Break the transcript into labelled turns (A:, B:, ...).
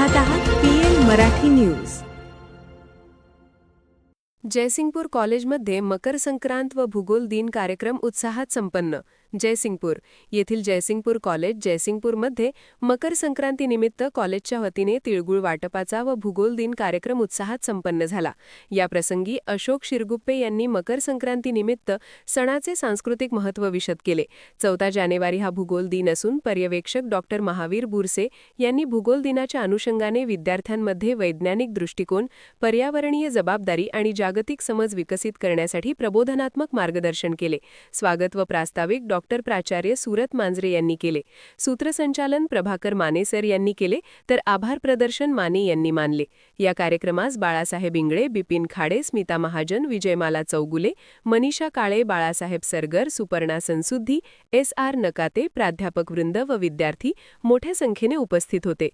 A: पाहत आहात PL Marathi news.
B: Jaysingpur कॉलेजमध्ये मकर संक्रांत व भूगोल दिन कार्यक्रम उत्साहात संपन्न। जयसिंगपूर येथील जयसिंगपूर कॉलेज जयसिंगपूरमध्ये मकर संक्रांतीनिमित्त कॉलेजच्या वतीने तिळगुळ वाटपाचा व भूगोल दिन कार्यक्रम उत्साहात संपन्न झाला। या प्रसंगी अशोक शिरगुप्पे यांनी मकर संक्रांतीनिमित्त सणाचे सांस्कृतिक महत्त्व विशद केले। 14 जानेवारी हा भूगोल दिन असून पर्यवेक्षक डॉक्टर महावीर बुरसे यांनी भूगोल दिनाच्या अनुषंगाने विद्यार्थ्यांमध्ये वैज्ञानिक दृष्टिकोन, पर्यावरणीय जबाबदारी आणि जागतिक समज विकसित करण्यासाठी प्रबोधनात्मक मार्गदर्शन केले। स्वागत व प्रास्ताविक डॉक्टर प्राचार्य सुरत मांजरे यांनी केले। सूत्रसंचालन प्रभाकर माने सर यांनी केले तर आभार प्रदर्शन माने यांनी मानले। या कार्यक्रमास बाळासाहेब इंगळे, बिपिन खाडे, स्मिता महाजन, विजयमाला चौगुले, मनीषा काळे, बाळासाहेब सरगर, सुपर्णा संसुद्धी, SR नकाते, प्राध्यापक वृंद व विद्यार्थी मोठ्या संख्येने उपस्थित होते।